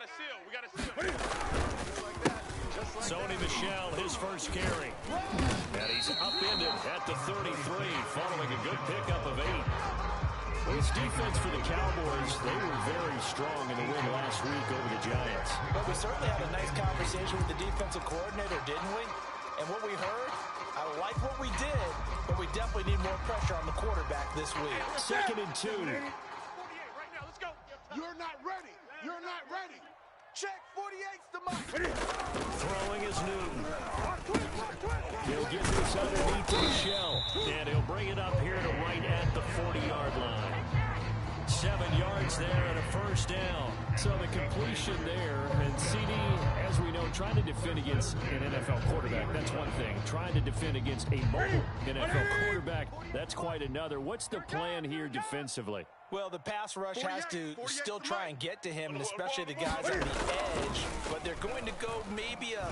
got to seal. We got to seal. Sony Michel, his first carry. And he's upended at the 33, following a good pickup of 8. This defense for the Cowboys, they were very strong in the win last week over the Giants. But we certainly had a nice conversation with the defensive coordinator, didn't we? And what we heard, I like what we did, but we definitely need more pressure on the quarterback this week. 2nd and 2. 48 right now. Let's go. You're not ready. You're not ready. Check 48's the mark. Throwing is Newton. He'll get this underneath to Michel, and he'll bring it up here to right at the 40-yard line. 7 yards there and a first down. So the completion there, and CD, as we know, trying to defend against an NFL quarterback, that's one thing. Trying to defend against a mobile NFL quarterback, that's quite another. What's the plan here defensively? Well, the pass rush has to still try and get to him, and especially the guys on the edge. But they're going to go maybe a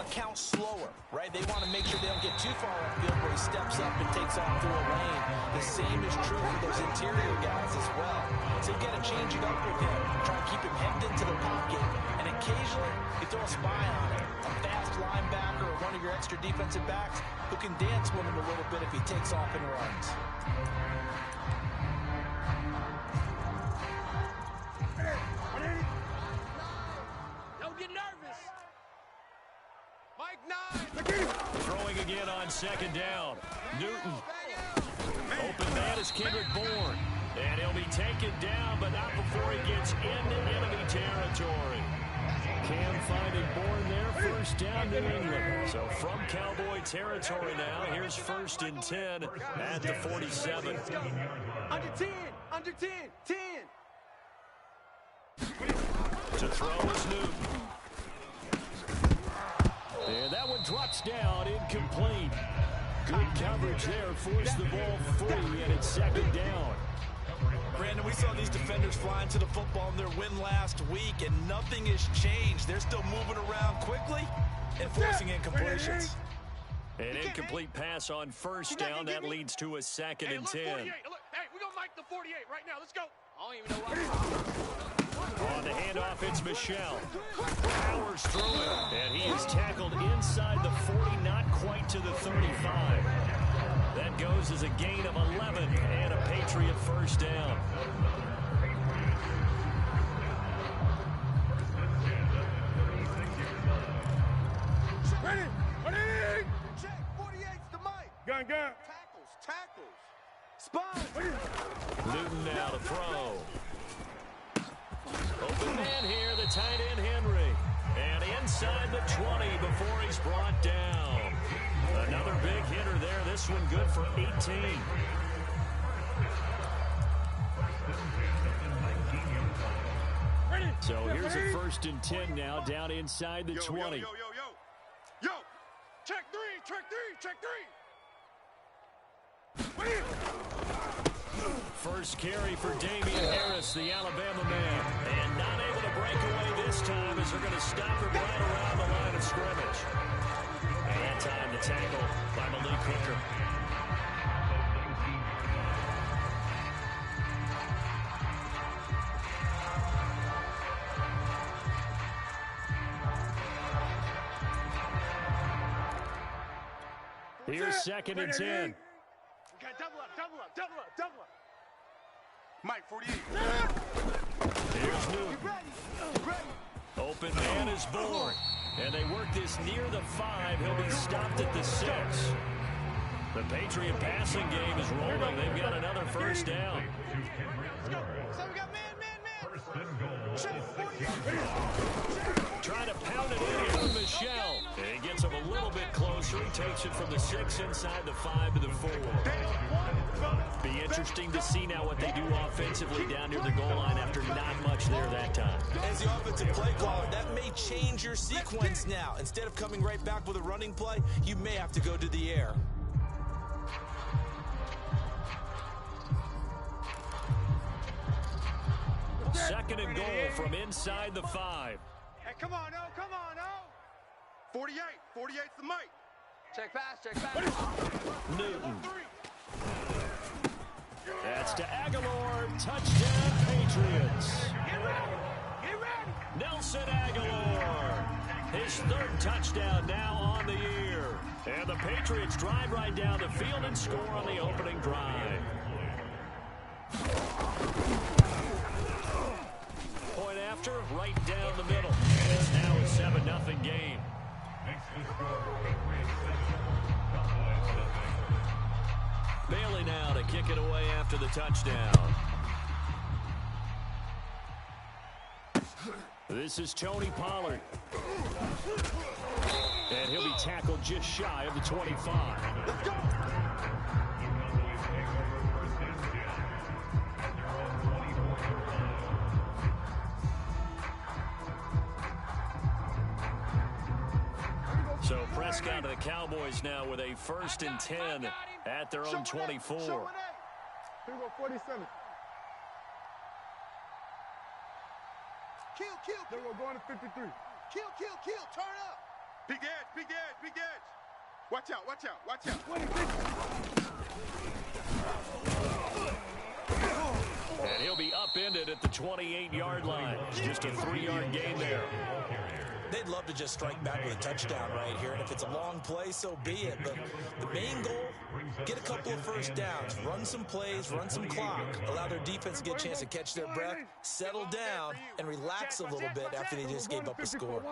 count slower, right? They want to make sure they don't get too far upfield where he steps up and takes off through a lane. The same is true for those interior guys as well. So you got to change it up with him. Try to keep him hemmed into the pocket, and occasionally you throw a spy on him. A fast linebacker or one of your extra defensive backs who can dance with him a little bit if he takes off and runs. Don't get nervous. Mike 9. Throwing again on 2nd down. Newton. Open man is Kendrick Bourne. And he'll be taken down, but not before he gets into enemy territory. Cam finding Bourne there. First down, New England. So from Cowboy territory now, here's 1st and 10 at the 47. Under 10. Under 10. 10. To throw is Newton. And that one drops down, incomplete. Good coverage there, forced the ball free, and it's 2nd down. Brandon, we saw these defenders flying to the football in their win last week, and nothing has changed. They're still moving around quickly and forcing incompletions. An incomplete pass on 1st down. That leads to a 2nd and 10. Look, hey, we're going to mic the 48 right now. Let's go. I don't even know why. On the handoff, it's Michel. Powers through it, and he is tackled inside the 40, not quite to the 35. That goes as a gain of 11 and a Patriot first down. Ready. Ready. Check 48's the mic. Gun. Tackles. Spine. Newton now to throw. Open man here, the tight end Henry. And inside the 20 before he's brought down. Another big hitter there. This one good for 18. So here's a 1st and 10 now, down inside the 20. Yo. Check 3. First carry for Damian Harris, the Alabama man. And not able to break away this time as they're going to stop him right around the line of scrimmage. And that time the tackle by Malik Hooker. Here's 2nd and 10. Okay, double up. Mike 48. Here's Newton. Open man is Bourne. And they work this near the 5. He'll be stopped at the 6. The Patriot passing game is rolling. They've got another first down. Let's go. So we got man. Trying to pound it in here with Michel. And he gets him a little bit closer. He takes it from the 6 inside the 5 to the 4. Be interesting to see now what they do offensively down near the goal line after not much there that time. As the offensive play caller, that may change your sequence now. Instead of coming right back with a running play, you may have to go to the air. Second and goal from inside the 5. Hey, come on, oh. 48's the mic. Check pass. Newton. That's to Aguilar. Touchdown, Patriots. Get ready. Nelson Aguilar. His third touchdown now on the year. And the Patriots drive right down the field and score on the opening drive. Point after, right down the middle. It's now a 7-0 game. Bailey now to kick it away after the touchdown. This is Tony Pollard. And he'll be tackled just shy of the 25. Let's go. So Prescott to the Cowboys now with a 1st and 10 at their own 24. Here we go, 47. Kill. Then we're going to 53. Kill. Turn up. Big edge. Watch out. And he'll be upended at the 28-yard line. It's just a 3-yard gain there. They'd love to just strike back with a touchdown right here, and if it's a long play, so be it. But the main goal, get a couple of first downs, run some plays, run some clock, allow their defense to get a chance to catch their breath, settle down, and relax a little bit after they just gave up a score.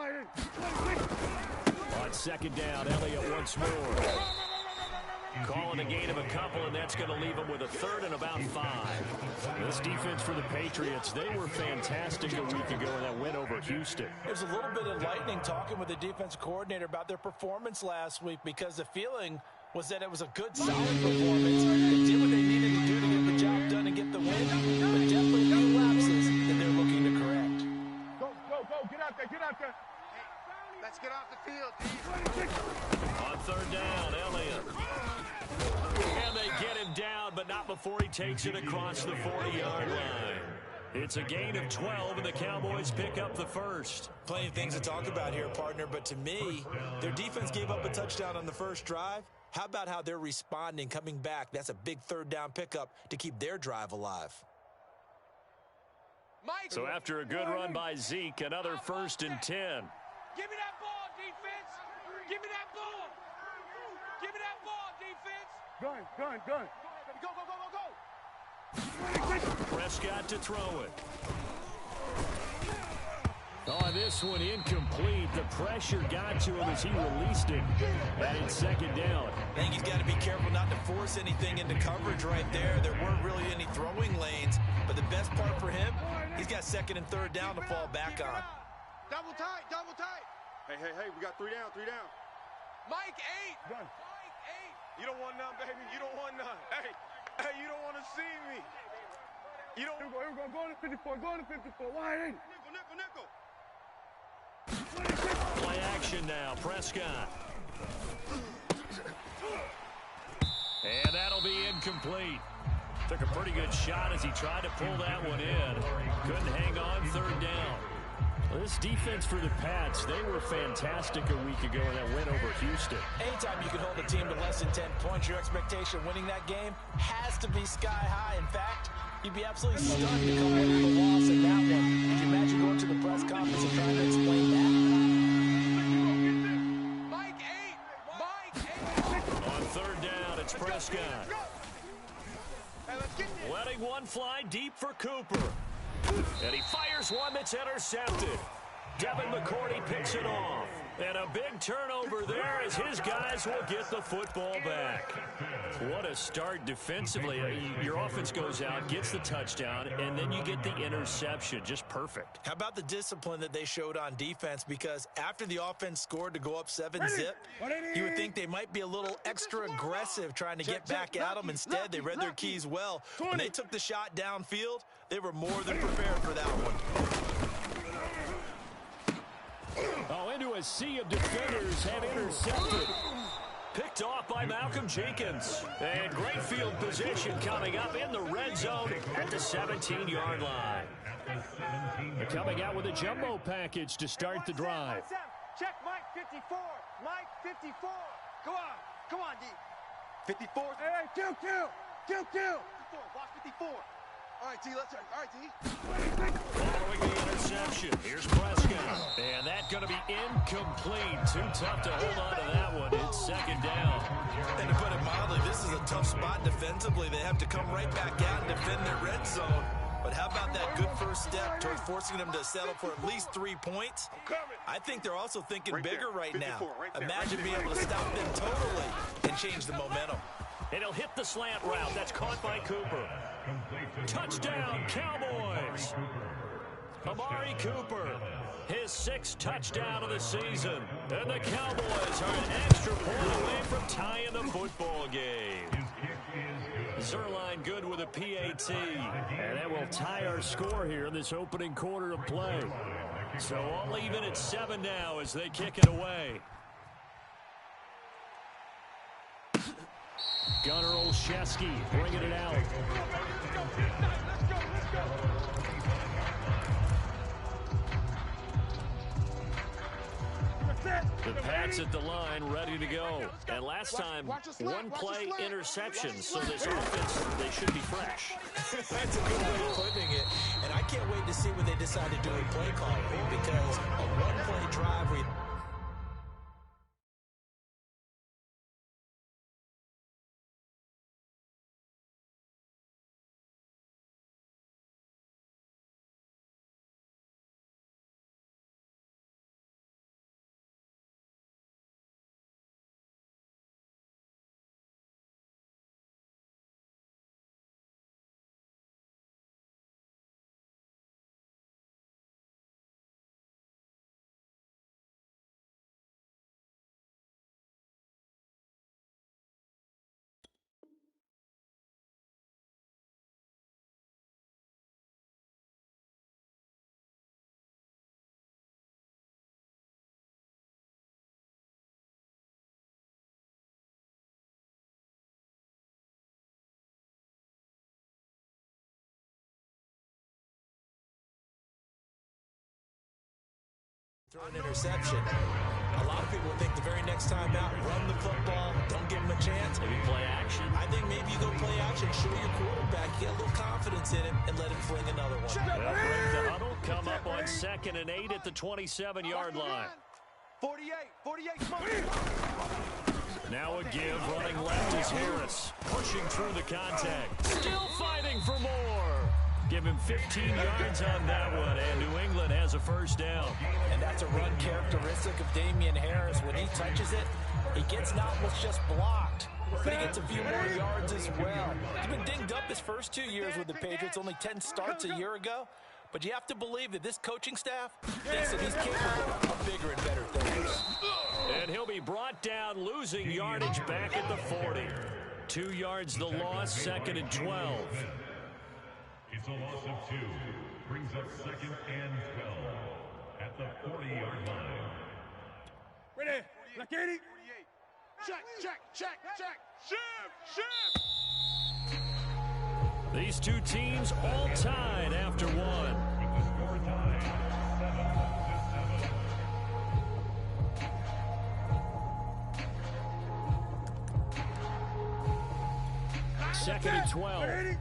On 2nd down, Elliott once more. Calling a gain of a couple, and that's going to leave them with a 3rd and about 5. This defense for the Patriots, they were fantastic a week ago in that win over Houston. There's a little bit enlightening talking with the defense coordinator about their performance last week, because the feeling was that it was a good, solid performance. They did what they needed to do to get the job done and get the win, but definitely a few lapses that they're looking to correct. Go. Get out there. Let's get off the field. On 3rd down, Elliott. And they get him down, but not before he takes it across the 40-yard line. It's a gain of 12, and the Cowboys pick up the 1st. Plenty of things to talk about here, partner, but to me, their defense gave up a touchdown on the first drive. How about how they're responding, coming back? That's a big 3rd down pickup to keep their drive alive. Mike. So after a good run by Zeke, another 1st and 10. Give me that ball, defense. Give me that ball. Give me that ball, defense. Gun. Go. Prescott to throw it. On this one, incomplete. The pressure got to him as he released it. And it's 2nd down. I think he's got to be careful not to force anything into coverage right there. There weren't really any throwing lanes, but the best part for him, he's got 2nd and 3rd down to fall back on. Double tight. Hey, we got 3 down. Mike 8. Done. Mike 8. You don't want none, baby. You don't want none. Hey, you don't want to see me. You don't. Here we go. Go to 54. Wide 8. Nickel. Play action now, Prescott. And that'll be incomplete. Took a pretty good shot as he tried to pull that one in. Couldn't hang on 3rd down. This defense for the Pats, they were fantastic a week ago in that win over Houston. Anytime you can hold a team to less than 10 points, your expectation of winning that game has to be sky high. In fact, you'd be absolutely stunned to come away with a loss in that one. Could you imagine going to the press conference and trying to explain that? Mike 8. On 3rd down, it's Prescott. Hey, let's get this. Letting one fly deep for Cooper. And he fires one that's intercepted. Devin McCourty picks it off. And a big turnover there as his guys will get the football back. What a start defensively. Your offense goes out, gets the touchdown, and then you get the interception. Just perfect. How about the discipline that they showed on defense? Because after the offense scored to go up 7-zip, you would think they might be a little extra aggressive trying to get back at them. Instead, they read their keys well. When they took the shot downfield, they were more than prepared for that one. Oh, into a sea of defenders have intercepted. Picked off by Malcolm Jenkins. And great field position coming up in the red zone at the 17-yard line. They're coming out with a jumbo package to start the drive. Check Mike 54. Mike 54. Come on, D. 54. Hey, kill. 54. Watch 54. All right, D, let's try. All right, D. All throwing the interception. Here's Prescott. And that's going to be incomplete. Too tough to hold on to that one. It's second down. And to put it mildly, this is a tough spot defensively. They have to come right back out and defend their red zone. But how about that good first step towards forcing them to settle for at least 3 points? I think they're also thinking bigger right now. Imagine being able to stop them totally and change the momentum. And he'll hit the slant route. That's caught by Cooper. Touchdown, Cowboys. Amari Cooper, his 6th touchdown of the season. And the Cowboys are an extra point away from tying the football game. Zerline good with a PAT. And that will tie our score here in this opening quarter of play. So all even at 7 now as they kick it away. Gunnar Olszewski bringing it out. The Pats at the line, ready to go. And last time, 1 play interception, so this offense, they should be fresh. That's a good way of putting it. And I can't wait to see what they decide to do in play calling, because a 1-play drive where throw an interception. A lot of people think the very next time out, run the football, don't give him a chance. Maybe play action. I think maybe you go play action, show your quarterback, get a little confidence in him, and let him fling another one. They'll break the huddle, come up on 2nd and 8 at the 27-yard line. 48, Smoke. Now a give, running left is Harris, pushing through the contact. Still fighting for more. Give him 15 yards on that one, and New England has a first down. And that's a run characteristic of Damian Harris. When he touches it, he gets not what's just blocked, but he gets a few more yards as well. He's been dinged up his first 2 years with the Patriots, only 10 starts a year ago. But you have to believe that this coaching staff thinks that he's capable of bigger and better things. And he'll be brought down, losing yardage back at the 40. 2 yards the loss, 2nd and 12. It's a loss of 2. Brings up 2nd and 12 at the 40-yard line. Ready? Look at it. Check. Shift. These two teams all tied after one. With the score tied, 7-7. 2nd and 12.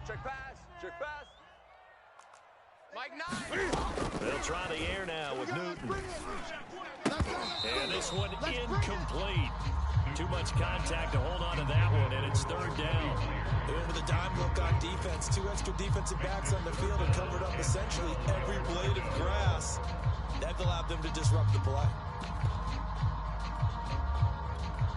Check pass. Mike 9. They'll try the air now with Newton. And this one incomplete. Too much contact to hold on to that one, and it's 3rd down. They went with a dime look on defense. 2 extra defensive backs on the field and covered up essentially every blade of grass. That allowed them to disrupt the play.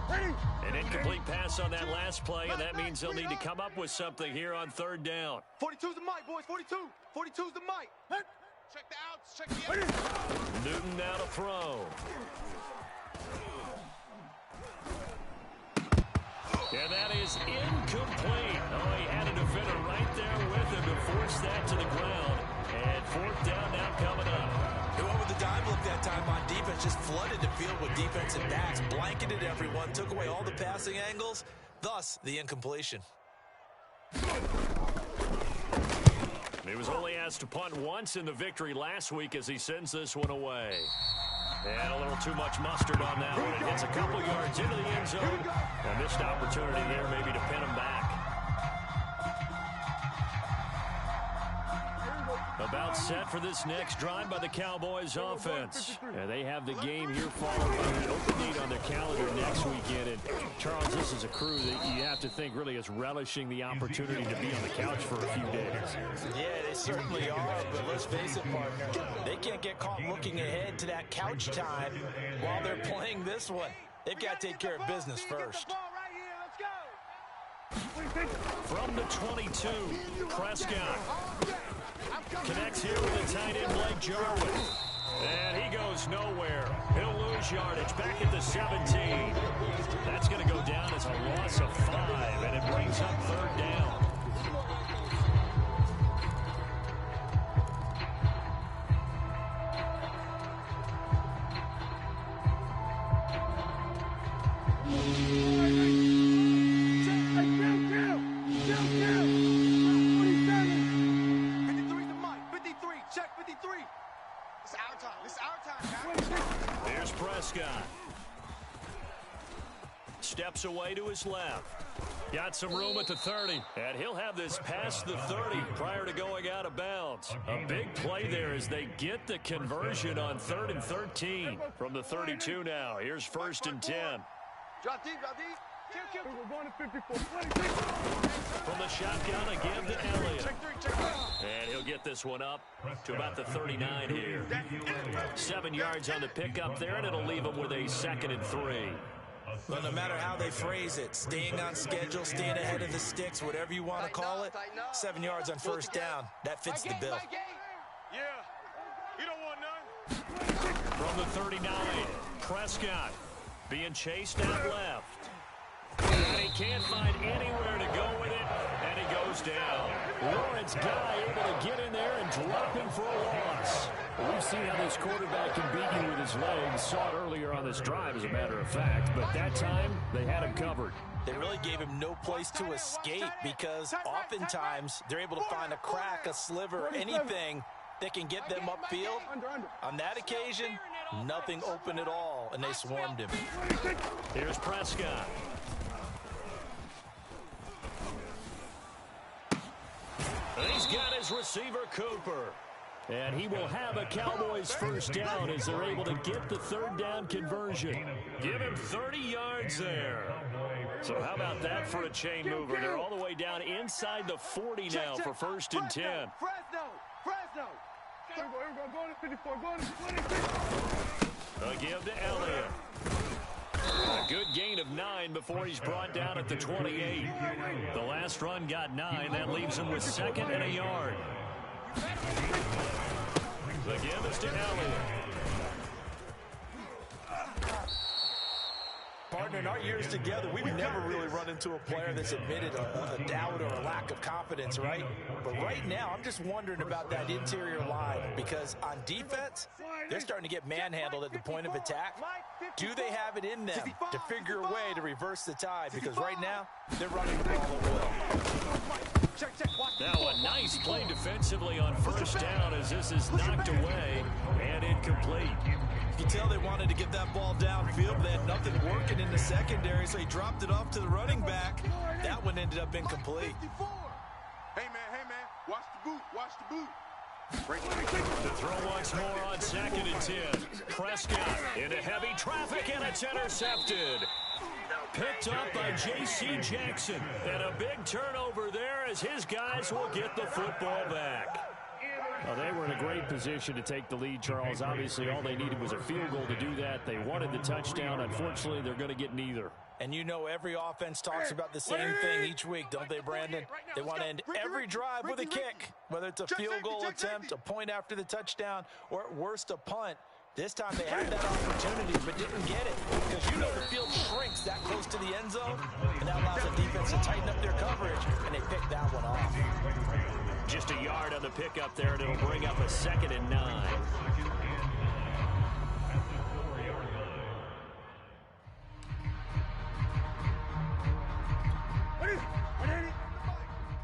An incomplete pass on that last play, and that means they'll need to come up with something here on 3rd down. 42's the mic, boys. 42's the mic. Check the outs. Check the outs. Newton now to throw. And that is incomplete. Oh, he had a defender right there with him to force that to the ground. And 4th down now coming up. They went with the dime look that time on defense, just flooded the field with defensive backs, blanketed everyone, took away all the passing angles, thus the incompletion. He was only asked to punt once in the victory last week as he sends this one away. And a little too much mustard on that one. It hits a couple yards into the end zone. A missed opportunity there maybe to pin him back. About set for this next drive by the Cowboys offense. And they have the game here followed by the open need on their calendar next weekend. And Charles, this is a crew that you have to think really is relishing the opportunity to be on the couch for a few days. Yeah, they certainly are, but let's face it, partner, they can't get caught looking ahead to that couch time while they're playing this one. They've got to take care of business first. From the 22, Prescott connects here with the tight end Blake Jarwin. And he goes nowhere. He'll lose yardage back at the 17. That's going to go down as a loss of 5, and it brings up 3rd down. Here's Prescott. Steps away to his left. Got some room at the 30. And he'll have this past the 30 prior to going out of bounds. A big play there as they get the conversion on 3rd and 13. From the 32 now. Here's 1st and 10. Drop deep, drop deep. From the shotgun again to Elliott. And he'll get this one up to about the 39 here. 7 yards on the pickup there, and it'll leave him with a 2nd and 3. Well, no matter how they phrase it, staying on schedule, staying ahead of the sticks, whatever you want to call it, 7 yards on 1st down, that fits the bill. Yeah, you don't want none. From the 39, Prescott being chased out left. And he can't find anywhere to go with it, and he goes down. Lawrence Guy able to get in there and drop him for a loss. Well, we've seen how this quarterback can beat you with his legs. Saw it earlier on this drive, as a matter of fact. But that time, they had him covered. They really gave him no place to escape because oftentimes they're able to find a crack, a sliver, anything that can get them upfield. On that occasion, nothing open at all, and they swarmed him. Here's Prescott. And he's got his receiver, Cooper. And he will have a Cowboys 1st down as they're able to get the 3rd down conversion. Give him 30 yards there. So how about that for a chain mover? They're all the way down inside the 40 now for 1st and 10. Fresno. A give to Elliott. A good gain of 9 before he's brought down at the 28. The last run got 9. That leaves him with 2nd and a yard. The give is to Elliott. Partner, in our years together, we've never really run into a player that's admitted a doubt or a lack of confidence, right? But right now, I'm just wondering about that interior line because on defense, they're starting to get manhandled at the point of attack. Do they have it in them to figure a way to reverse the tide? Because right now, they're running the ball at will. Now a nice play defensively on 1st down as this is knocked away and incomplete. You can tell they wanted to get that ball downfield, but they had nothing working in the secondary, so he dropped it off to the running back. That one ended up incomplete. Hey, man, watch the boot. The throw once more on 2nd and 10. Prescott into heavy traffic, and it's intercepted. Picked up by J.C. Jackson. And a big turnover there as his guys will get the football back. Well, they were in a great position to take the lead, Charles. Obviously, all they needed was a field goal to do that. They wanted the touchdown. Unfortunately, they're going to get neither. And you know every offense talks about the same thing each week, don't they, Brandon? They want to end every drive with a kick, whether it's a field goal attempt, a point after the touchdown, or at worst a punt. This time they had that opportunity but didn't get it because you know the field shrinks that close to the end zone, and that allows the defense to tighten up their coverage, and they picked that one off. Just a yard on the pickup there, and it'll bring up a 2nd and 9.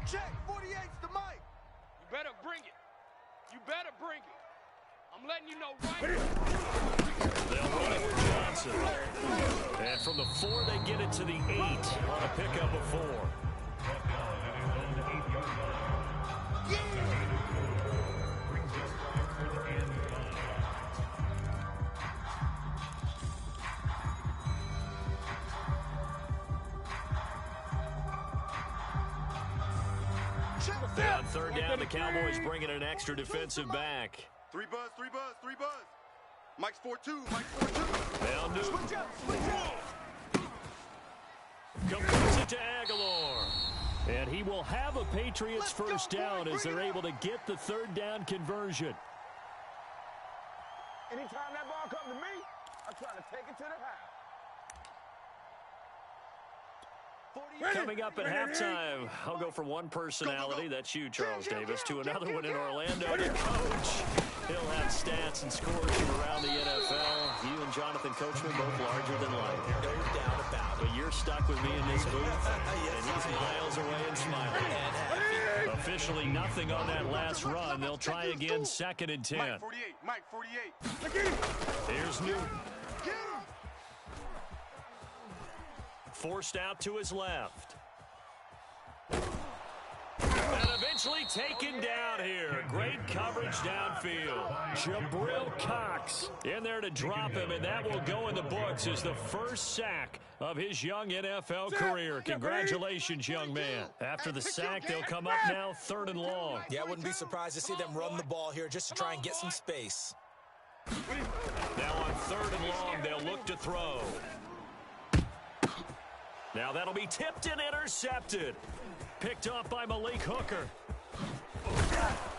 Check, 48's the mic. You better bring it. I'm letting you know right. They'll run it with Johnson. And from the 4, they get it to the 8 on a pickup of 4. And on third down, the Cowboys bringing an extra defensive back. 3 buzz, 3 buzz, 3 buzz. Mike's 4-2, Mike's 4-2. Now Newton. Completes it to Aguilar. And he will have a Patriots first down as they're able to get the third down conversion. Anytime that ball comes to me, I'm trying to take it to the house. Coming up at halftime, I'll go from one personality, that's you, Charles Davis, to another one in Orlando, to Coach. He'll have stats and scores from around the NFL. You and Jonathan Coachman both larger than life. No doubt about it. But you're stuck with me in this booth, and he's miles away and smiling. Officially nothing on that last run. They'll try again, 2nd and 10. Mike 48, Mike 48. Here's Newton. Forced out to his left. And eventually taken down here. Great coverage downfield. Jabril Cox in there to drop him, and that will go in the books as the first sack of his young NFL career. Congratulations, young man. After the sack, they'll come up now 3rd and long. Yeah, I wouldn't be surprised to see them run the ball here just to try and get some space. Now on 3rd and long, they'll look to throw. Now that'll be tipped and intercepted. Picked off by Malik Hooker.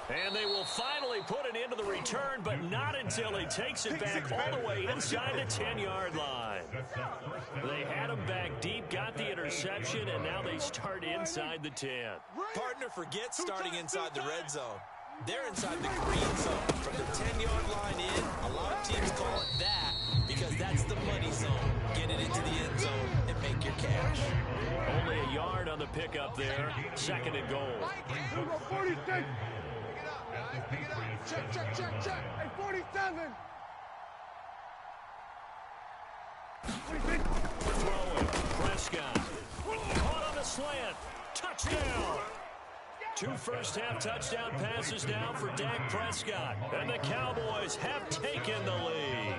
And they will finally put it into the return, but not until he takes it back all the way inside the 10-yard line. They had him back deep, got the interception, and now they start inside the 10. Partner forgets starting inside the red zone. They're inside the green zone. From the 10-yard line in, a lot of teams call it that because that's the money zone. Get it into the end zone and make your cash. Only a yard on the pickup there. 2nd and goal. 46. Check. Hey, 47. Throwing. Prescott. Caught on the slant. Touchdown. 2 first-half touchdown passes now for Dak Prescott. And the Cowboys have taken the lead.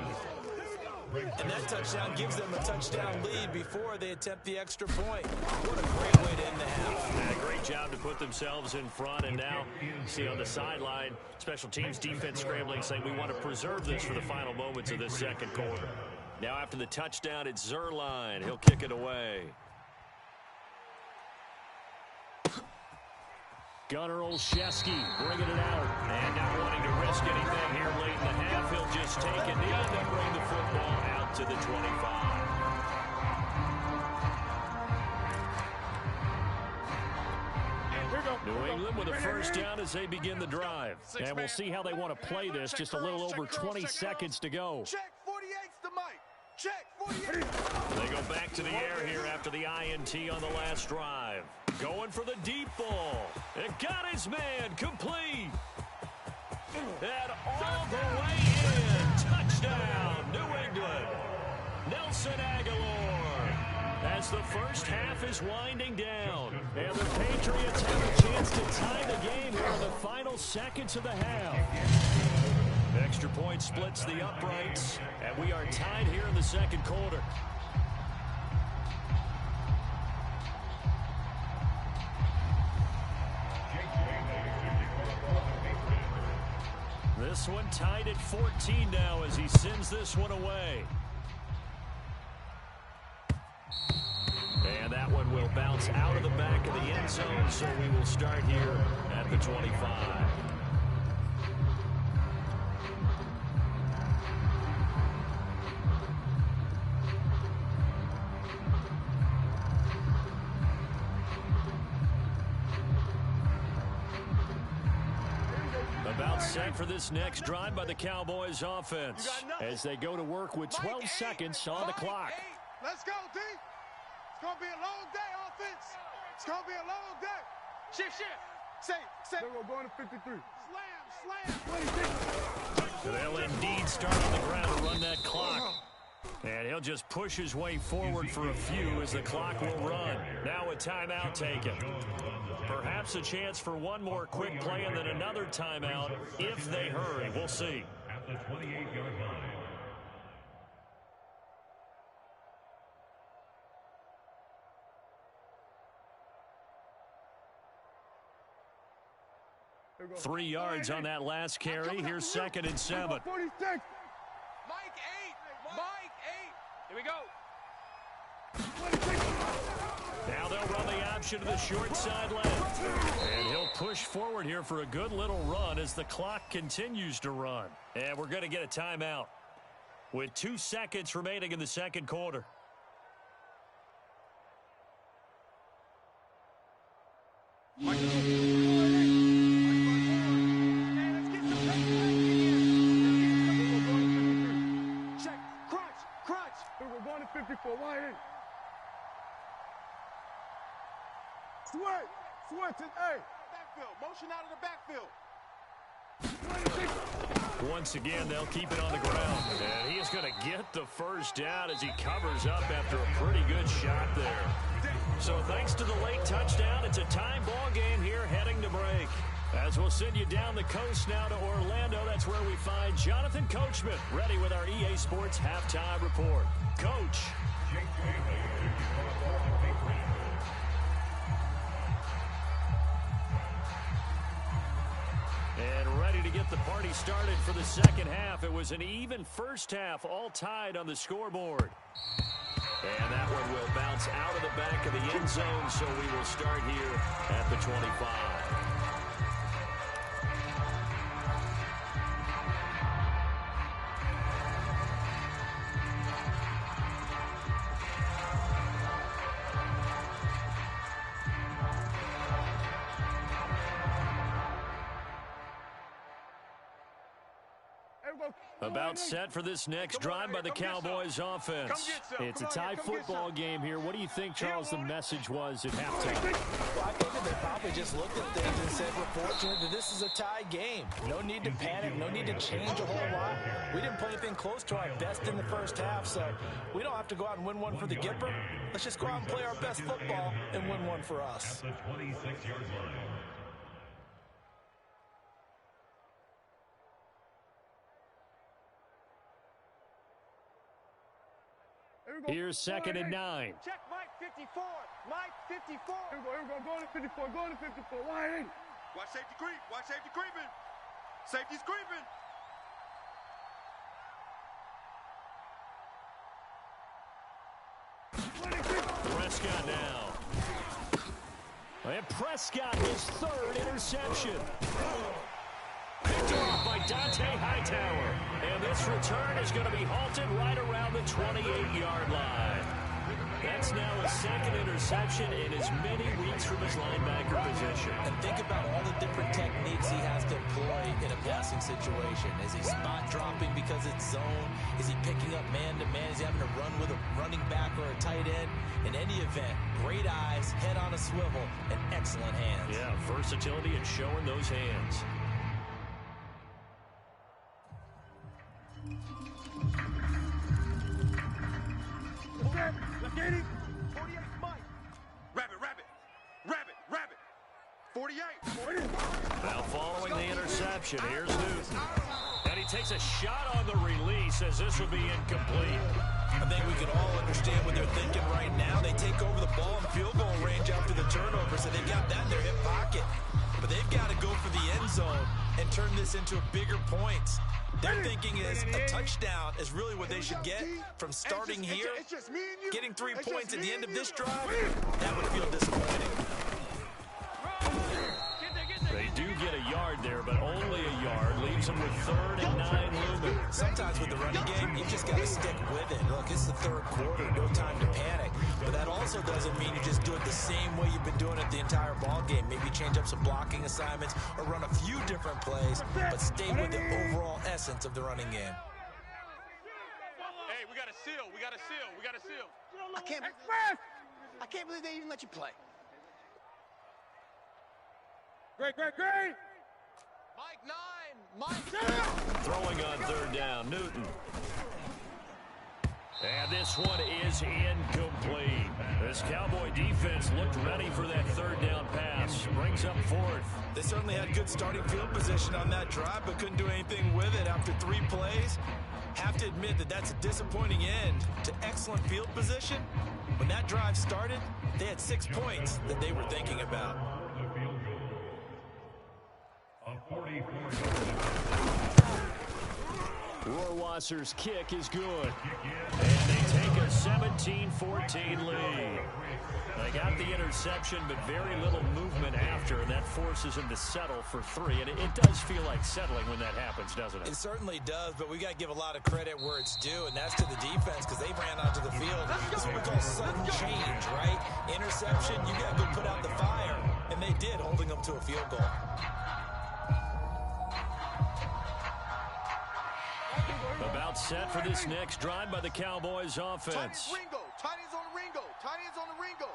And that touchdown gives them a touchdown lead before they attempt the extra point. What a great way to end the half. And a great job to put themselves in front. And now, see on the sideline, special teams defense scrambling, saying we want to preserve this for the final moments of this 2nd quarter. Now after the touchdown, it's Zerline. He'll kick it away. Gunnar Olszewski bringing it out. And not wanting to risk anything here late in the half, he'll just take it in and bring the football out to the 25. New England with a first down as they begin the drive. And we'll see how they want to play this. Just a little over 20 seconds to go. Check 48's the mic. Check 48. They go back to the air here after the INT on the last drive. Going for the deep ball. It got his man complete. And all the way in. Touchdown, New England. Nelson Aguilar. As the first half is winding down. And the Patriots have a chance to tie the game here in the final seconds of the half. Extra point splits the uprights. And we are tied here in the 2nd quarter. This one tied at 14 now as he sends this one away. And that one will bounce out of the back of the end zone, so we will start here at the 25. About set for this next drive by the Cowboys offense as they go to work with 12 seconds on the clock. Let's go, D. It's going to be a long day, offense. It's going to be a long day. Shift. Say. We're going to 53. Slam. And they'll indeed start on the ground to run that clock. And he'll just push his way forward for a few as the clock will run. Now a timeout taken. Perhaps a chance for one more quick play and then another timeout if they hurry. We'll see. At the 28-yard line. 3 yards on that last carry. Here's 2nd and 7. 46. Mike 8. Mike 8. Here we go. Now they'll run the option to the short side left. And he'll push forward here for a good little run as the clock continues to run. And we're going to get a timeout with 2 seconds remaining in the second quarter. Check. Crunch. We're going to 54. Wide in. Switch it, hey. Backfield. Motion out of the backfield. Once again, they'll keep it on the ground. And he is going to get the first down as he covers up after a pretty good shot there. So thanks to the late touchdown, it's a tie ball game here heading to break. As we'll send you down the coast now to Orlando, that's where we find Jonathan Coachman ready with our EA Sports halftime report. Coach. And ready to get the party started for the second half. It was an even first half, all tied on the scoreboard. And that one will bounce out of the back of the end zone, so we will start here at the 25. About set for this next drive by the Cowboys offense. It's a tie football game here. What do you think, Charles, the message was at halftime? Well, I think they probably just looked at things and said, we're fortunate that this is a tie game. No need to panic, no need to change a whole lot. We didn't play anything close to our best in the first half, so we don't have to go out and win one for the Gipper. Let's just go out and play our best football and win one for us. At the 26-yard line. Here's 2nd and 9. Check Mike 54. Mike 54. Here we go. Go to 54. Go to 54. Wide in. Watch safety creep. Watch safety creeping. Safety's creeping. Prescott now. And Prescott, his 3rd interception. Picked off by Dante Hightower. And this return is going to be halted right around the 28-yard line. That's now a 2nd interception in as many weeks from his linebacker position. And think about all the different techniques he has to employ in a passing situation. Is he spot dropping because it's zone? Is he picking up man-to-man? Is he having to run with a running back or a tight end? In any event, great eyes, head on a swivel, and excellent hands. Yeah, versatility and showing those hands. Let's get it. 48, Mike. Rabbit. 48. Now following the interception, here's Newton. And he takes a shot on the release as this will be incomplete. I think we can all understand what they're thinking right now. They take over the ball in field goal range after the turnover, so they've got that in their hip pocket. But they've got to go for the end zone and turn this into bigger points. Their thinking is a touchdown is really what they should get from starting here. Getting 3 points at the end of this drive, that would feel disappointing. They do get a yard there, but only a yard. Leaves them with 3rd and 9 looming. Sometimes with the running game, you just got to stick with it. Look, it's the 3rd quarter, no time to panic. But that also doesn't mean you just do it the same way you've been doing it the entire ball game. Maybe change up some blocking assignments or run a few different plays, but stay with the overall essence of the running game. Hey, we got a seal. We got a seal. I can't believe they even let you play. Great. Mike 9. Mike 10. Throwing on 3rd down, Newton. And this one is incomplete. This Cowboy defense looked ready for that 3rd down pass. Brings up 4th. They certainly had good starting field position on that drive, but couldn't do anything with it after 3 plays. Have to admit that that's a disappointing end to excellent field position. When that drive started, they had 6 points that they were thinking about. A Rohrwasser's kick is good. And they take a 17-14 lead. They got the interception, but very little movement after, and that forces him to settle for 3. And it does feel like settling when that happens, doesn't it? It certainly does, but we got to give a lot of credit where it's due, and that's to the defense because they ran onto the field. This is what we call sudden change, right? Interception, you got to go put out the fire, and they did, holding them to a field goal. About set for this next drive by the Cowboys offense. Ringo. Tight ends on the Ringo. Tight ends on the Ringo.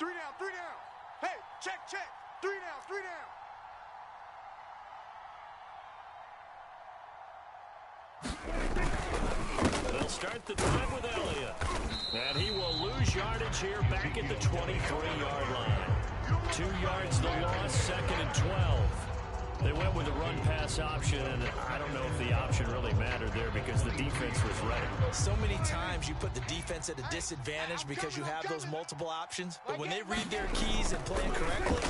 3 down, 3 down. Hey, check. 3 down, 3 down. They'll start the drive with Elliott. And he will lose yardage here back at the 23-yard line. 2 yards the loss, 2nd and 12. They went with the run-pass option, and I don't know if the option really mattered there because the defense was ready. So many times you put the defense at a disadvantage because you have those multiple options, but when they read their keys and play it correctly,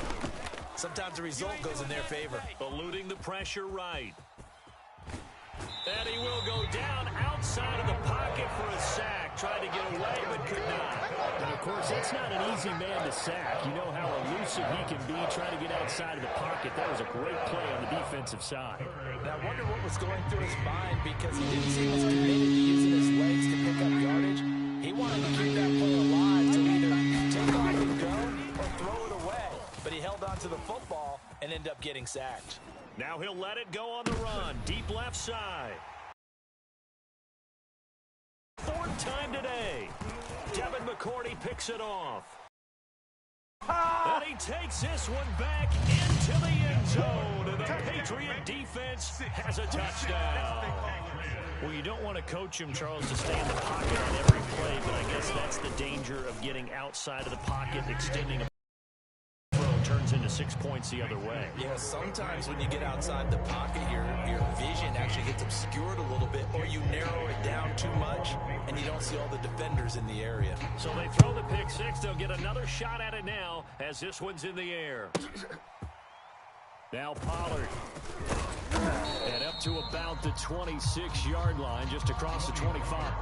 sometimes the result goes in their favor. Eluding the pressure right. And he will go down outside of the pocket for a sack. Tried to get away, but could not. And, of course, that's not an easy man to sack. You know how elusive he can be trying to get outside of the pocket. That was a great play on the defensive side. And I wonder what was going through his mind because he didn't seem as committed to using his legs to pick up yardage. He wanted to keep that play alive to either take off and go or throw it away. But he held on to the football and ended up getting sacked. Now he'll let it go on the run. Deep left side. 4th time today. Devin McCourty picks it off. And he takes this one back into the end zone. And the Patriot defense has a touchdown. Well, you don't want to coach him, Charles, to stay in the pocket on every play, but I guess that's the danger of getting outside of the pocket, extending a turns into 6 points the other way. Yeah, sometimes when you get outside the pocket, your vision actually gets obscured a little bit, or you narrow it down too much, and you don't see all the defenders in the area. So they throw the pick 6. They'll get another shot at it now as this one's in the air. Now Pollard. And up to about the 26-yard line, just across the 25.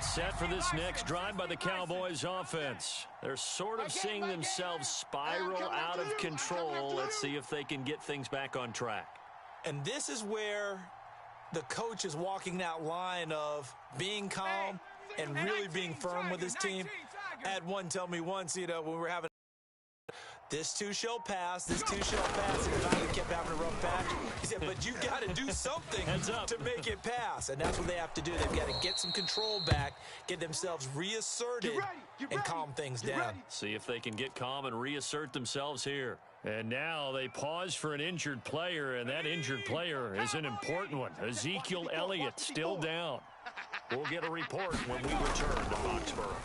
Set for this next drive by the Cowboys offense. They're sort of seeing themselves spiral out of control. Let's see if they can get things back on track. And this is where the coach is walking that line of being calm and really being firm with his team. I had one tell me once, when we were having this too shall pass, this too shall pass, and finally kept having a rough patch. He said, but you got to do something to make it pass, and that's what they have to do. They've got to get some control back, get themselves reasserted, and calm things down. See if they can get calm and reassert themselves here. And now they pause for an injured player, and that injured player is an important one. Ezekiel Elliott still down. We'll get a report when we return to Foxborough.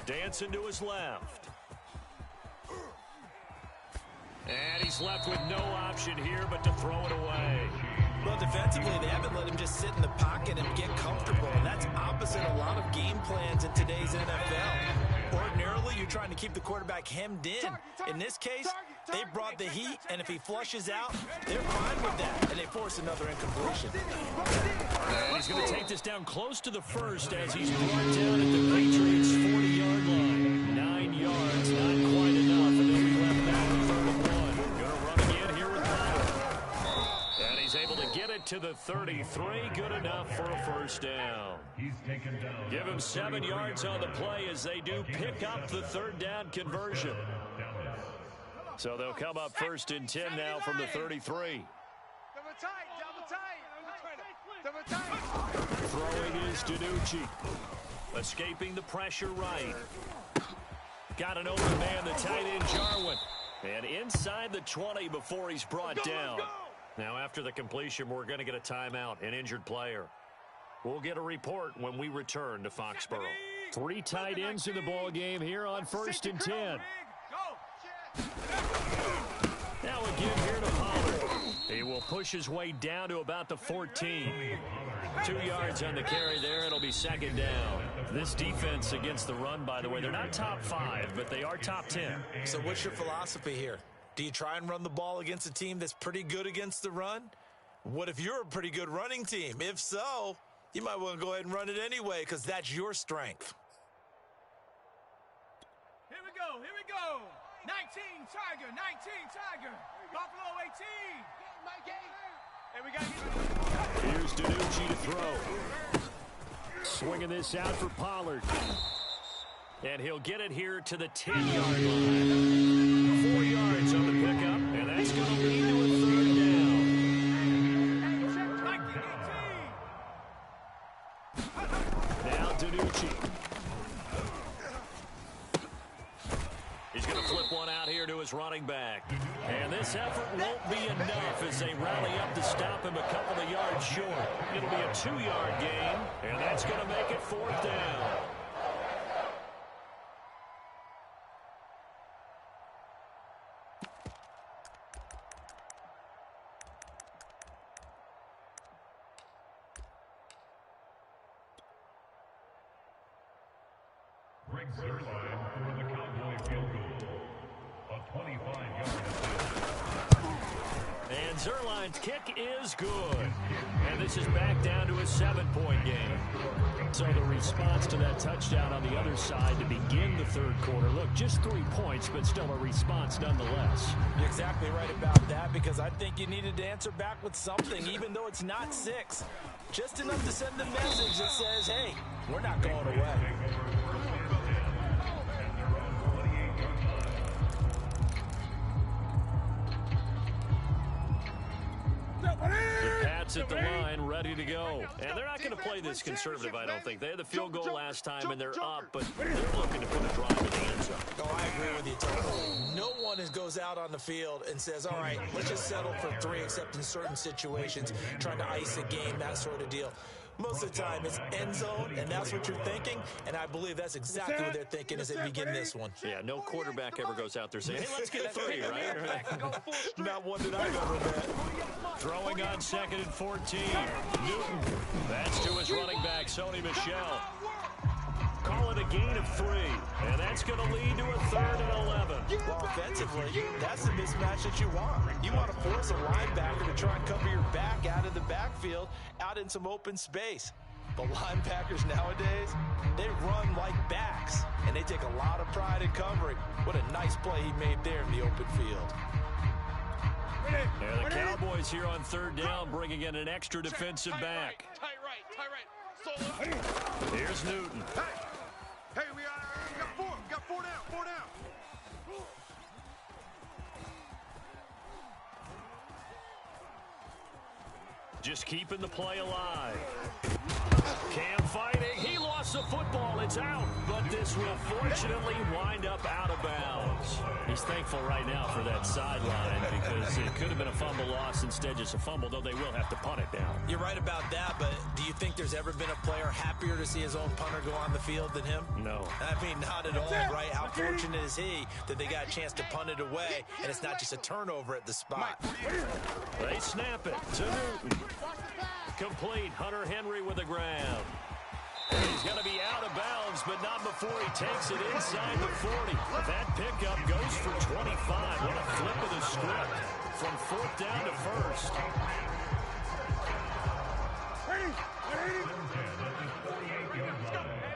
Dancing to his left. And he's left with no option here but to throw it away. Well, defensively, they haven't let him just sit in the pocket and get comfortable. And that's opposite a lot of game plans in today's NFL. Ordinarily, you're trying to keep the quarterback hemmed in. In this case, they brought the heat, and if he flushes out, they're fine with that. And they force another incompletion. And he's going to take this down close to the first as he's brought down at the Patriots' 40-yard line. 9 yards, not quite enough, and they'll be left back with 3rd and 1. Going to run again here with Pollard. And he's able to get it to the 33, good enough for a first down. He's taken down. Give him 7 yards on the play as they do pick up the third down conversion. So they'll come up first and 10 now from the 33. Throwing is Danucci. Escaping the pressure right. Got an open man, the tight end Jarwin. And inside the 20 before he's brought down. Now after the completion, we're going to get a timeout, an injured player. We'll get a report when we return to Foxborough. 3 tight ends in the ball game here on first and 10. Now again here to Pollard. He will push his way down to about the 14. 2 yards on the carry there. It'll be second down. This defense against the run, by the way, they're not top 5, but they are top 10. So what's your philosophy here? Do you try and run the ball against a team that's pretty good against the run? What if you're a pretty good running team? If so, you might want to go ahead and run it anyway because that's your strength. Here we go. 19 Tiger. Buffalo 18. Here's Danucci to throw. Swinging this out for Pollard. And he'll get it here to the 10-yard line. 4 yards on the pickup, and that's going to lead to a third down. Now Danucci. He's going to flip one out here to his running back. And this effort won't be enough as they rally up to stop him a couple of yards short. It'll be a 2-yard gain, and that's going to make it fourth down. Greg Zerline for the Cowboy field goal. A 25-yard attempt. And Zerline's kick is good. And this is back down to a 7-point game. So the response to that touchdown on the other side to begin the third quarter. Look, just 3 points, but still a response nonetheless. You're exactly right about that because I think you needed to answer back with something, even though it's not 6. Just enough to send a message that says, hey, we're not going away. The Pats at the line, ready to go. And they're not going to play this conservative, I don't think. They had the field goal last time, and they're up, but they're looking to put a drive in the end zone. Oh, I agree with you totally. No one goes out on the field and says, all right, let's just settle for 3, except in certain situations, trying to ice a game, that sort of deal. Most of the time, it's end zone, and that's what you're thinking, and I believe that's exactly what they're thinking as they begin this one. Yeah, no quarterback ever goes out there saying, hey, let's get 3, right? Not one that I've ever met. Throwing on second and 14. Newton. That's to his running back, Sony Michel. Call it a gain of 3, and that's going to lead to a 3rd and 11. Well, offensively, that's the mismatch that you want. You want to force a linebacker to try and cover your back out of the backfield, out in some open space. The linebackers nowadays, they run like backs, and they take a lot of pride in covering. What a nice play he made there in the open field. And the Cowboys here on 3rd down, bringing in an extra defensive back. Tight right. Solo. Here's Newton. Hey, we got 4. We got 4 down. 4 down. Just keeping the play alive. Cam fighting. He lost the football. It's out. But this will fortunately wind up out of bounds. He's thankful right now for that sideline because it could have been a fumble loss, instead just a fumble, though they will have to punt it down. You're right about that, but do you think there's ever been a player happier to see his own punter go on the field than him? No. I mean, not at all, right? How fortunate is he that they got a chance to punt it away, and it's not just a turnover at the spot. They snap it to Newton. Complete. Hunter Henry with the grab. He's going to be out of bounds, but not before he takes it inside the 40. That pickup goes for 25. What a flip of the script from 4th down to 1st.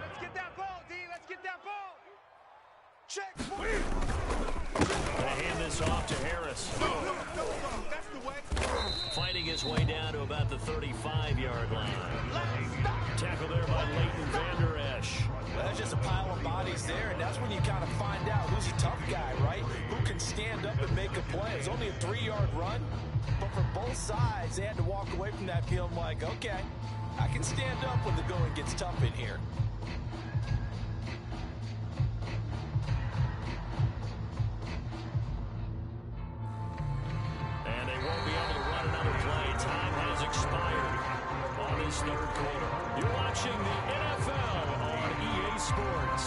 Let's get that ball, D. Let's get that ball. Check. They hand this off to Harris. No, that's the way. fighting his way down to about the 35-yard line. Tackle there by Leighton Vander Esch. Well, that's just a pile of bodies there, and that's when you kind of find out who's a tough guy, right? Who can stand up and make a play. It's only a 3-yard run, but for both sides, they had to walk away from that field like, okay, I can stand up when the going gets tough in here. And they won't be able to run another play. Time has expired on this third quarter. You're watching the NFL on EA Sports.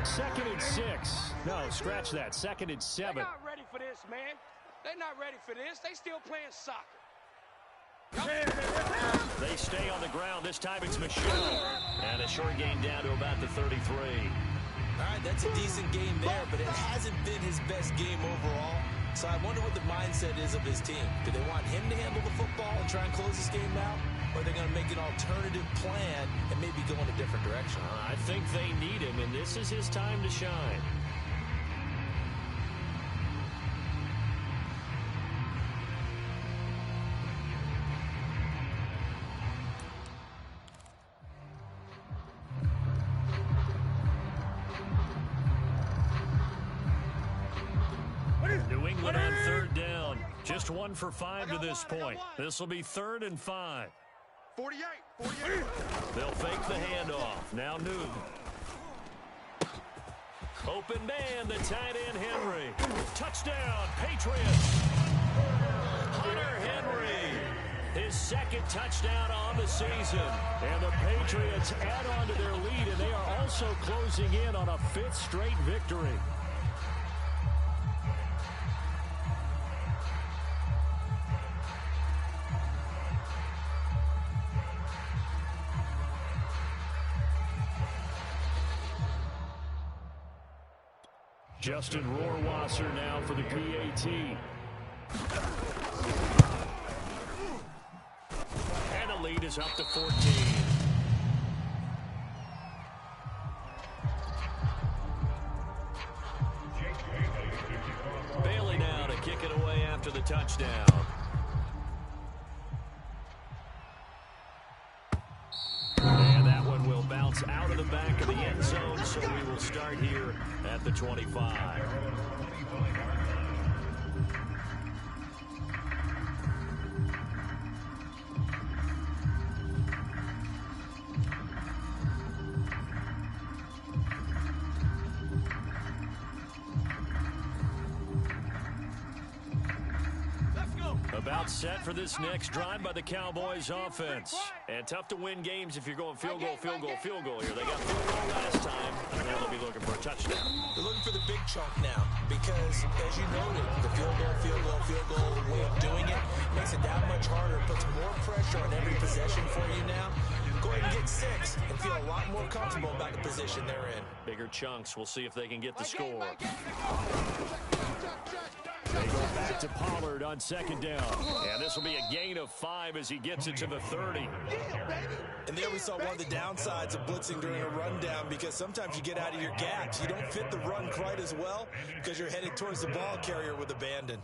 Second and 6. No, scratch that. Second and 7. They're not ready for this, man. They're not ready for this. They still playing soccer. They stay on the ground. This time it's Michelle. And a short gain down to about the 33. All right, that's a decent game there, but it hasn't been his best game overall. So I wonder what the mindset is of his team. Do they want him to handle the football and try and close this game out? Or are they going to make an alternative plan and maybe go in a different direction? I think they need him, and this is his time to shine. New England on third down. Just 1 for 5 to this point. This will be 3rd and 5. 48. They'll fake the handoff. Now Newton. Open man, the tight end Henry. Touchdown, Patriots. Hunter Henry. His second touchdown on the season. And the Patriots add on to their lead, and they are also closing in on a 5th straight victory. Justin Rohrwasser now for the PAT. And the lead is up to 14. Bailey now to kick it away after the touchdown. And that one will bounce out of the back of the end zone, so we will start here at the 25. About set for this next drive by the Cowboys offense. And tough to win games if you're going field goal here. They got field goal last time, and now they'll be looking for a touchdown. They're looking for the big chunk now because, as you noted, the field goal way of doing it makes it that much harder. It puts more pressure on every possession for you now. Go ahead and get 6 and feel a lot more comfortable about the position they're in. Bigger chunks. We'll see if they can get the score. They go back to Pollard on second down. And this will be a gain of 5 as he gets it to the 30. And there we saw one of the downsides of blitzing during a rundown because sometimes you get out of your gaps. You don't fit the run quite as well because you're headed towards the ball carrier with abandon.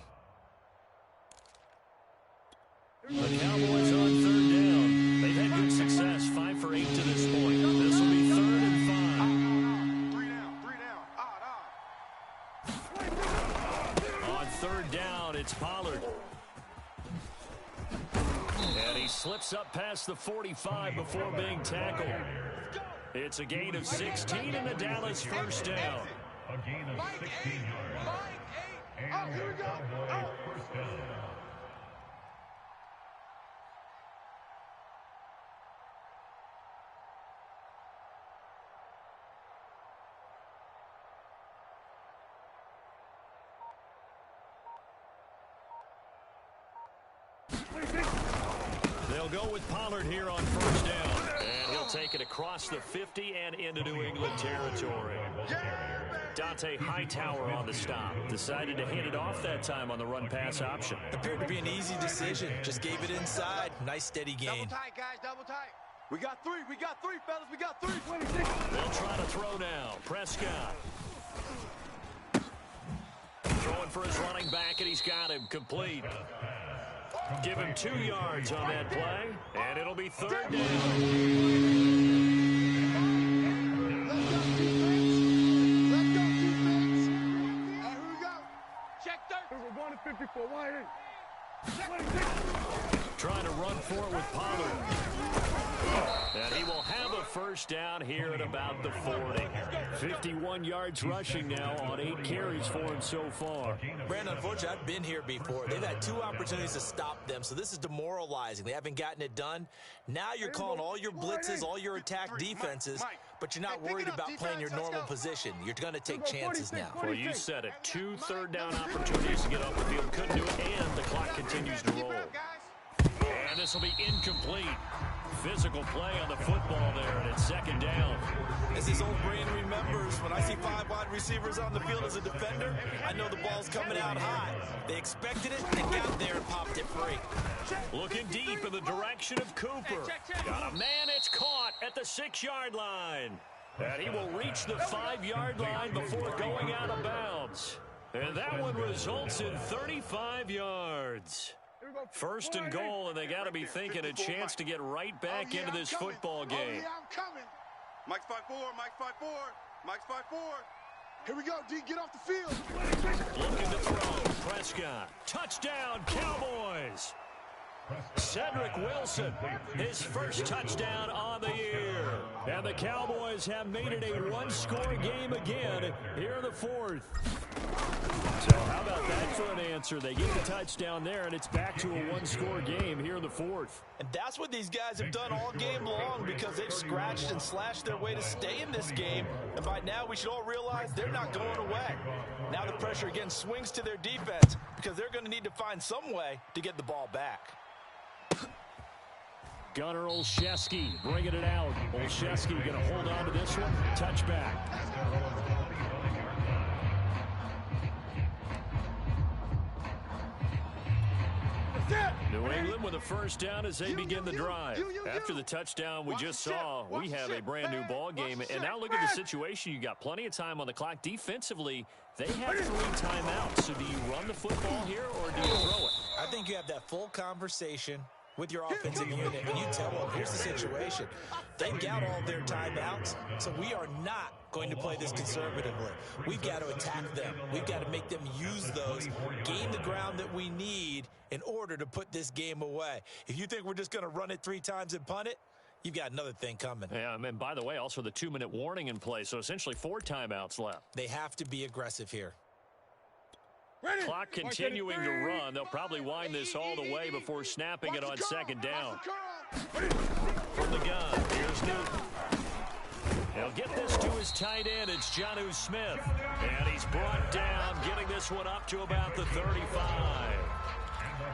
The Cowboys on third down. They've had good success, 5 for 8 to this point. This will be 3rd and 5. On third down, it's Pollard. And he slips up past the 45 before being tackled. It's a gain of 16 and the Dallas first down. A gain of 16 yards. And here we go. Cowboys first down. They'll go with Pollard here on first down. And he'll take it across the 50 and into New England territory. Dante Hightower on the stop. Decided to hand it off that time on the run-pass option. Appeared to be an easy decision. Just gave it inside. Nice steady gain. Double tight, guys. Double tight. We got three, fellas. We got three. They'll try to throw now. Prescott. Throwing for his running back, and he's got him complete. Give him 2 yards on that play, and it'll be 3rd down. We're going to 54. Wide in. Trying to run for it with Pollard. And he will have a first down here at about the 40. 51 yards rushing now on 8 carries for him so far. Brandon, unfortunately, I've been here before. They've had 2 opportunities to stop them, so this is demoralizing. They haven't gotten it done. Now you're calling all your blitzes, all your attack defenses, but you're not worried about playing your normal position. You're going to take chances now. Well, you said it. 2 third-down opportunities to get off the field. Couldn't do it, and the clock continues to roll. And this will be incomplete. Physical play on the football there, and it's 2nd down. As his old brain remembers, when I see 5 wide receivers on the field as a defender, I know the ball's coming out high. They expected it, they got there and popped it free. Looking deep in the direction of Cooper. Got a man, it's caught at the 6-yard line. And he will reach the 5-yard line before going out of bounds. And that one results in 35 yards. 1st and goal, and they got to be thinking a chance to get right back into this football game. I'm coming. Mike's 5-4, Mike's 5-4, Mike's 5-4. Here we go, D, get off the field. Looking to throw, Prescott. Touchdown, Cowboys. Cedric Wilson, his first touchdown on the year. And the Cowboys have made it a 1-score game again here in the 4th. So how about that for an answer? They get the touchdown there, and it's back to a 1-score game here in the 4th. And that's what these guys have done all game long because they've scratched and slashed their way to stay in this game. And by now, we should all realize they're not going away. Now the pressure again swings to their defense because they're going to need to find some way to get the ball back. Gunnar Olszewski bringing it out. Olszewski going to hold on to this one. Touchback. New England with a first down as they begin the drive. After the touchdown we just saw, we have a brand new ball game. And now look at the situation. You got plenty of time on the clock. Defensively, they have 3 timeouts. So do you run the football here or do you throw it? I think you have that full conversation with your offensive unit, and you tell them, here's the situation. They've got all their timeouts, so we are not going to play this conservatively. We've got to attack them. We've got to make them use those, gain the ground that we need in order to put this game away. If you think we're just going to run it 3 times and punt it, you've got another thing coming. Yeah, and by the way, also the 2-minute warning in play, so essentially 4 timeouts left. They have to be aggressive here. Clock continuing to run. They'll probably wind this all the way before snapping it on 2nd down. From the gun, here's Newton. He'll get this to his tight end. It's Jonnu Smith. And he's brought down, getting this one up to about the 35.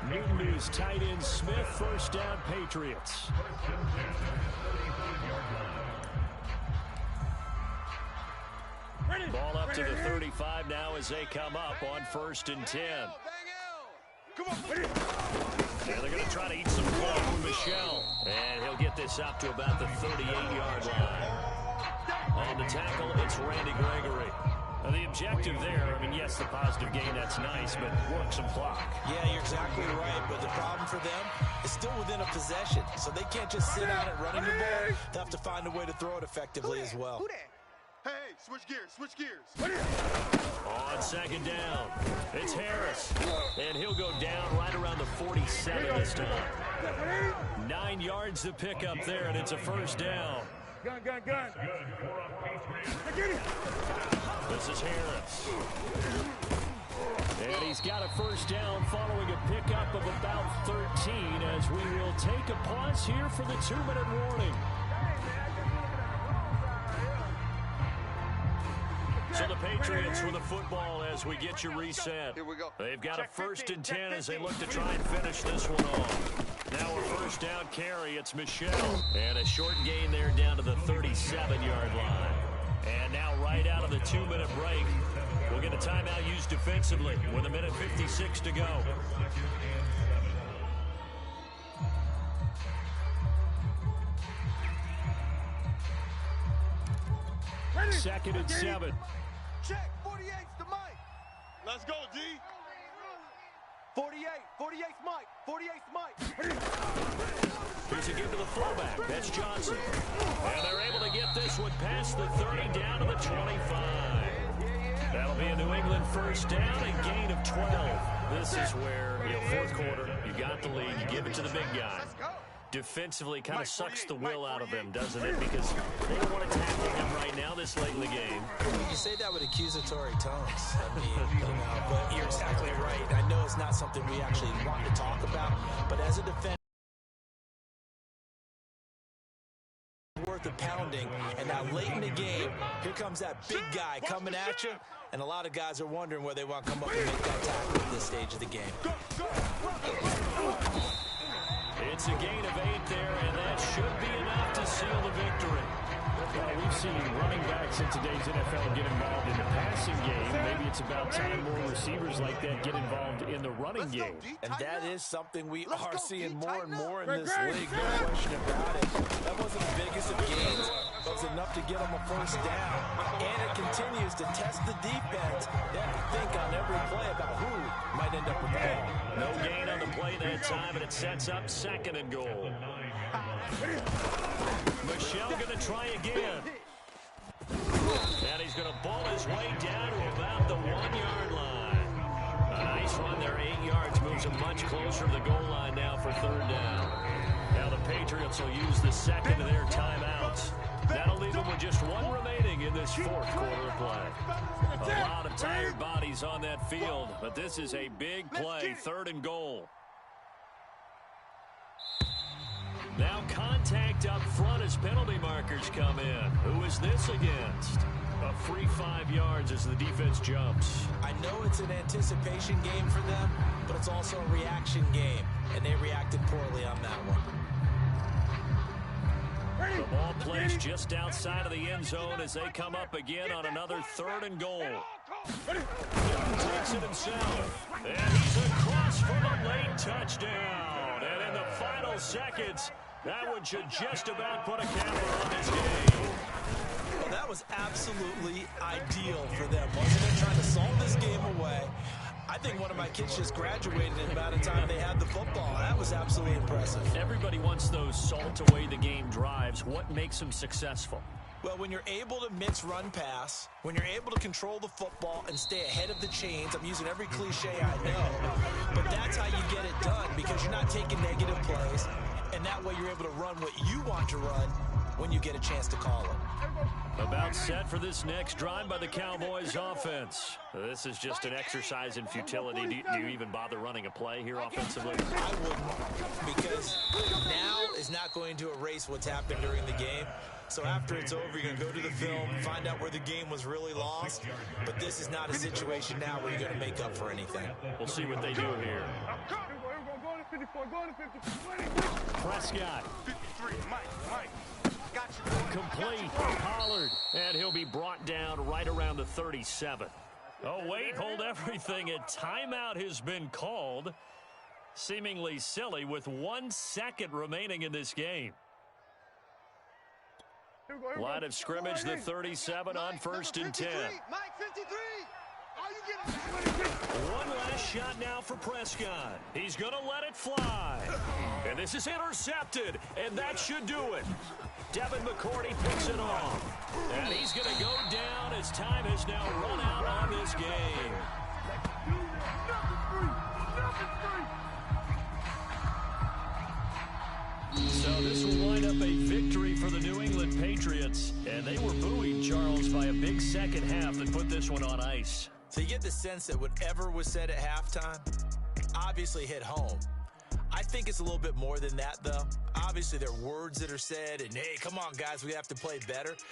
Newton to his tight end Smith. First down, Patriots. Ball up to the 35 now as they come up on 1st and 10. And they're going to try to eat some clock from Michelle. And he'll get this up to about the 38-yard line. On the tackle, it's Randy Gregory. Now the objective there, I mean, yes, the positive gain, that's nice, but work some clock. Yeah, you're exactly right, but the problem for them is still within a possession. So they can't just sit on it running the ball. They'll have to find a way to throw it effectively as well. Hey, switch gears, switch gears. On 2nd down, it's Harris. And he'll go down right around the 47 this time. 9 yards to pick up there, and it's a first down. Gun. This is Harris. And he's got a first down following a pickup of about 13 as we will take a pause here for the 2-minute warning. So the Patriots with the football as we get you reset. Here we go. They've got a 1st and 10 as they look to try and finish this one off. Now a first down carry. It's Michelle. And a short gain there down to the 37-yard line. And now right out of the 2-minute break, we'll get a timeout used defensively with 1:56 to go. 2nd and 7. Check, 48's the Mike. Let's go, D. 48's Mike. 48's Mike. Here's a give to the fullback. That's Johnson. And they're able to get this one past the 30 down to the 25. That'll be a New England first down and gain of 12. This is where, fourth quarter, you got the lead, you give it to the big guy. Defensively kind of sucks the will out of them, doesn't it? Because they don't want to tackle him right now this late in the game. You say that with accusatory tones. I mean, but you're exactly right. I know it's not something we actually want to talk about, but as a defender, worth of pounding, and now late in the game, here comes that big guy coming at you, and a lot of guys are wondering where they want to come up and make that tackle at this stage of the game. It's a gain of 8 there, and that should be enough to seal the victory. Well, we've seen running backs in today's NFL get involved in the passing game. Maybe it's about time more receivers like that get involved in the running game. And that is something we are seeing more and more in this league, no question about it. That wasn't the biggest of gains, but it was enough to get them a first down. And it continues to test the defense. They have to think on every play about who might end up with the ball. No gain on the play that time, and it sets up 2nd and goal. Michelle going to try again. And he's going to ball his way down to about the 1-yard line. A nice run there, 8 yards, moves him much closer to the goal line now for 3rd down. Now the Patriots will use the 2nd of their timeouts. That'll leave them with just 1 remaining in this 4th quarter of play. A lot of tired bodies on that field, but this is a big play, 3rd and goal. Now contact up front as penalty markers come in. Who is this against? A free 5 yards as the defense jumps. I know it's an anticipation game for them, but it's also a reaction game, and they reacted poorly on that one. The ball placed just outside of the end zone as they come up again on another 3rd and goal. Young takes it himself, and he's across for the late touchdown. And in the final seconds, that one should just about put a capper on this game. Well, that was absolutely ideal for them, wasn't it? Trying to solve this game away. I think one of my kids just graduated in about the time they had the football. That was absolutely impressive. Everybody wants those salt away the game drives. What makes them successful? Well, when you're able to mix run pass, when you're able to control the football and stay ahead of the chains, I'm using every cliche I know, but that's how you get it done because you're not taking negative plays, and that way you're able to run what you want to run when you get a chance to call it. About set for this next drive by the Cowboys offense. This is just an exercise in futility. Do you even bother running a play here offensively? I wouldn't, because now is not going to erase what's happened during the game. So after it's over, you're going to go to the film, find out where the game was really lost. But this is not a situation now where you're going to make up for anything. We'll see what they do here. Prescott. 53, Mike. Complete. Pollard. And he'll be brought down right around the 37. Oh, wait, hold everything. A timeout has been called. Seemingly silly with 1 second remaining in this game. Line of scrimmage, the 37 on 1st and 10. Mike, 53. One last shot now for Prescott. He's going to let it fly. And this is intercepted, and that should do it. Devin McCourty picks it off. And he's going to go down as time has now run out on this game. So this will wind up a victory for the New England Patriots. And they were buoyed, Charles, by a big second half that put this one on ice. So you get the sense that whatever was said at halftime obviously hit home. I think it's a little bit more than that, though. Obviously, there are words that are said, and, hey, come on, guys, we have to play better.